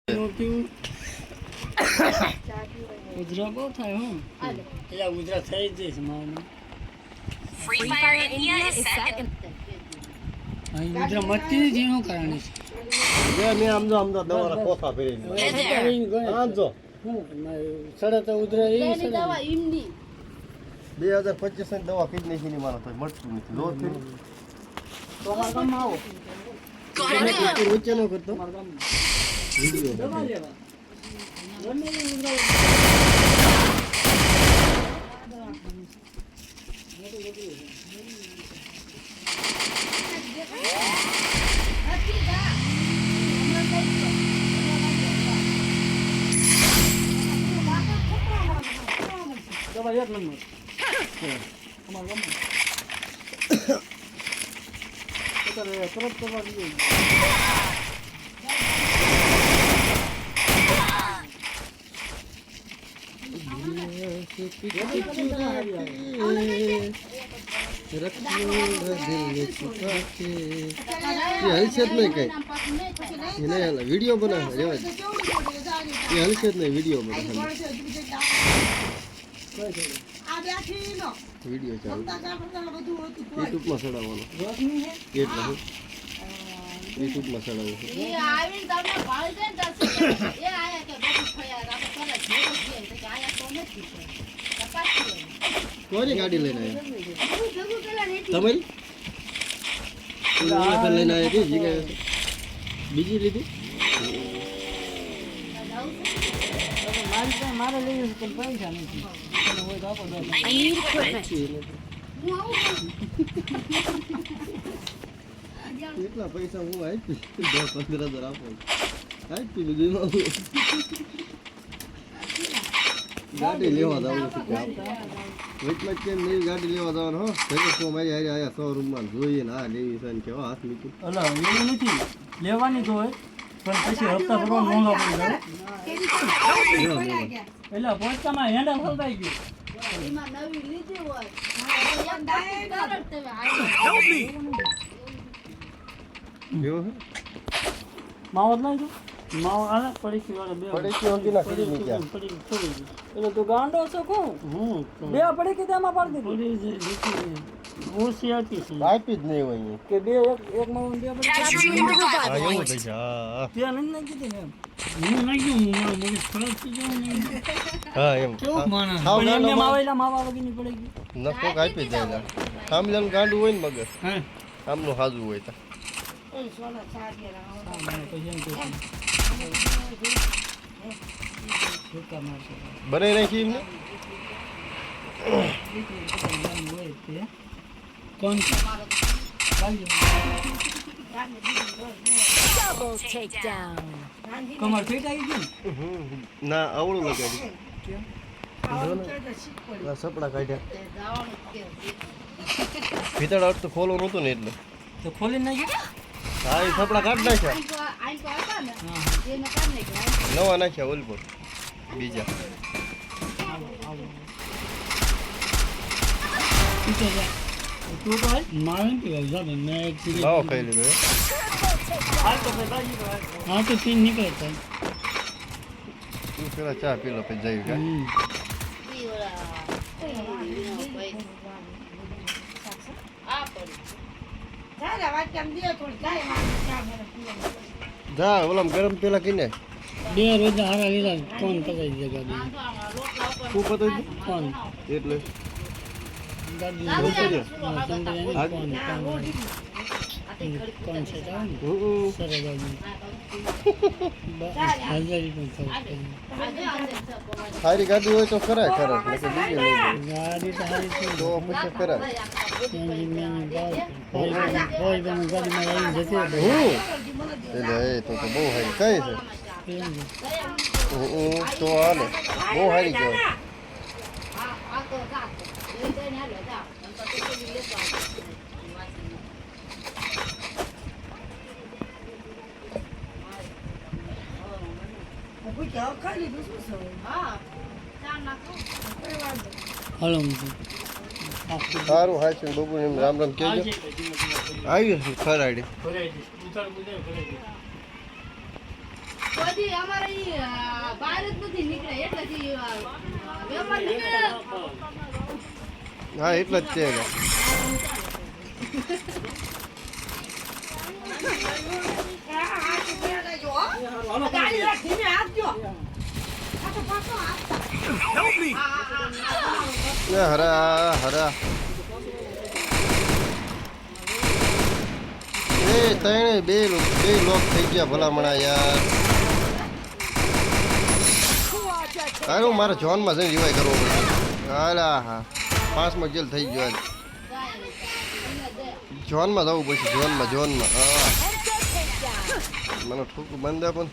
ઉધરા બહુ થાય હું એટલે ઉધરા થઈ જ જઈશ મારું Free Fire India is second. અહીં ઉધરા મટતી નથી શું કારણ છે મેં આમ દવાના કોથા ફેરી આમ જો સડે તો ઉધરા એ સડે 2025 ની દવા કીધી નહીં મારા તો મળતું નથી લો તો અમારા ગામમાં આવો વચ્ચે નો કરતો વિડિયો દવા લેવા ગમે એ ઉધરા દવા એક નંબર અમારા ગામમાં અત્યારે તરત કરવા દઈએ વિડીયો બનાવે રેવા એ હલશે જ નહીં વિડીયો બનાવે વિડીયો ચાલુ યુટ્યુબમાં ચડાવવાનો એટલે યુટ્યુબમાં ચડાવવું કોની ગાડી લઈને આવ્યા તમે લઈને આવ્યા હતી બીજી લીધી મારે લઈ પણ પૈસા નથી હોય તો આપો કેટલા પૈસા હું આપી 10-15,000 આપો આપી લીધું ગાડી લેવા જવાનું છે વચમાં કેમ નવી ગાડી લેવા જવાનું હો તો મારી હારે આયા શોરૂમમાં જોઈએ ને આ લેવી છે ને કેવા હાથ મૂકું અલા એવું નથી લેવાની તો હોય પણ પછી હપ્તા ભરવા મોંઘા પડી જાય એટલે પોચકામાં હેન્ડલ હલવાઈ ગયું એમાં નવી લીધી હોય માવો નહીં તો માવો આને પડીકી વાળા બે પડીકી હોગી ના કરી ની ક્યાં પડી છોડી ગઈ એટલે તું ગાંડો છો કોણ બે પડીકી તેમાં પાડી દીધી પડી હોશિયારી છે આપી જ નહીં હોય કે બે એક માવો બે પડી એવું થઈ ત્યાં નહીં કીધી ને હું નહીં ગયું મારો મગજ ખરાબ થઈ ગયો હા એમ કેવું માણસ પણ એમને માવેલા માવા વગરની પડી ગઈ નફો આપી જાય આમલેન ગાંડું હોય ને મગજ હા આમનું હાજુ હોય તા બનાવી નાખી એમને કોણ Double takedown. કમર ફિટ આવી ગયું ના આવડું લગાડી સપડા કાઢ્યા ભીતળ અર્થ તો ખોલો નહોતું ને એટલે તો ખોલી નાખ્યું હા એ સપડા કાઢ નાખ્યા નવા નાખ્યા ઓલ પર બીજા તું તો મારે મેં એક લાવો ખાઈ લીધું હા તો તીન નીકળે થાય તું પેલા ચા પી લો પછી જઈ જા ઓલામ ગરમ પેલા કીને બે રોજ હારા લીધા કોણ પકડી દે ગાડી શું પતાવી કોણ એટલે ગાડી કોણ છે જાવ ને સરસ ગાડી હાજરી પણ સારી ગાડી હોય તો કરાય ખરા બીજી લઈ ગાડી તો હારી છે તો પછી કરાય ગાડીમાં આવીને જતી એટલે એ તો બહુ સારી કઈ છે તો હાલે બહુ સારી કહેવાય હલો સારું હાય છે બબુ એમ રામ રામ કહેજો આવી ખરાડી કોઈ અમારે ઈ બહાર જ નથી નીકળે એટલે ઈ વેપાર નીકળે હા એટલે જ છે હરા હરા એ ત્રણે બે લોક થઈ ગયા ભલામણા યાર હારું મારે જોનમાં જઈને રિવાય કરવો પડશે હાલા હા 5માં જેલ થઈ ગયો જોનમાં જવું પડશે જોનમાં હા મને ઠોકું બંધ પણ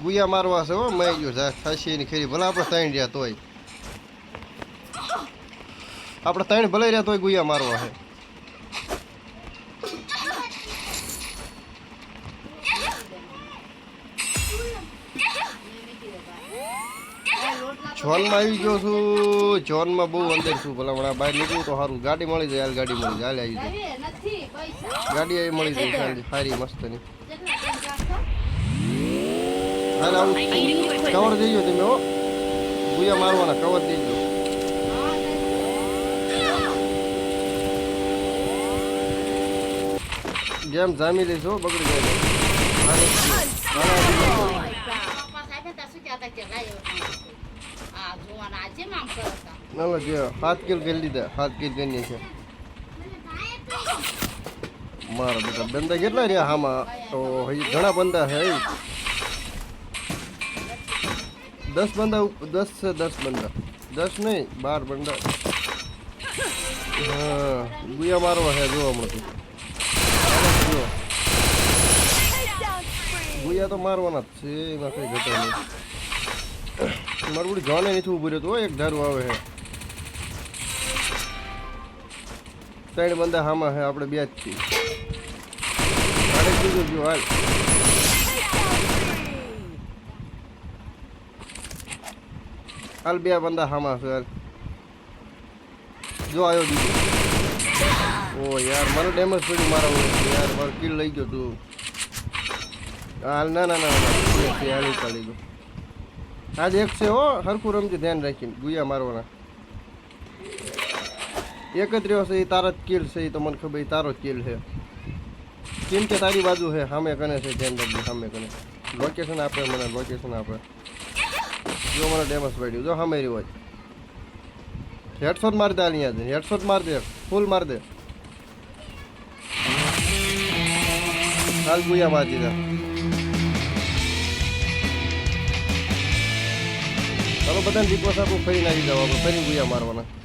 ગુયા મારવા છે હો મેં ગયો થાશી એની ખેરી ભલે આપણે ત્રણ રહ્યા તોય આપણે ત્રણ ભલે રહ્યા તોય ગુયા મારવા છે જોનમાં આવી ગયો છું જોનમાં બહુ અંદર છું ભલા હમણાં બહાર નીકળું તો સારું ગાડી મળી જાય ગાડી મળી જાય આવી જાય નથી પૈસા ગાડી આવી મળી જાય સાંજે સારી મસ્તની હાલ આવું કવર દેજો તમે હો ગુયા મારવાના કવર દેજો ગેમ જામી લઈશું હો બગડી જાય ના જે 7 કિલ કરી લીધા 7 કિલ કરી છે મારા બધા બંદા કેટલા રહ્યા આમાં તો હજી ઘણા બંદા છે 10 બંદા 10 છે 10 બંદા 10 નહીં 12 બંદા હા ગુયા મારવા છે જો હમણાં જો ગુયા તો મારવાના જ છે એમાં કઈ ઘટે નહીં મારું બધું જોને નથી ઉભું રહેતું હોય એક ધારું આવે છે 3 બંદા હામાં છે આપણે 2 જ છીએ હાલે કીધું જો હાલ 2 બંદા હામાં છે હાલ જો આવ્યો દીધો ઓ યાર મને ડેમેજ પડ્યું મારા યાર મારો કિલ લઈ ગયો તું હાલ ના હાલ ચાલી ગયો આજ એક છે હો હરખું રમજે ધ્યાન રાખીને ગુયા મારવાના એક જ રહ્યો છે એ તારા જ કિલ છે એ તો મને ખબર તારો જ કિલ છે કેમ કે તારી બાજુ છે સામે કને છે ધ્યાન રાખજે સામે કને લોકેશન આપે મને લોકેશન આપે જો મને ડેમેજ પડ્યું જો સામે રહ્યું હોય હેડશોટ મારી દે અહીંયા હેડશોટ માર દે ફૂલ માર દે હાલ ગુયા મારી દીધા ચાલો બધાને રિક્વેસ્ટ આપું ફરી નાખી જાવ આપણે ફરી ગુયા મારવાના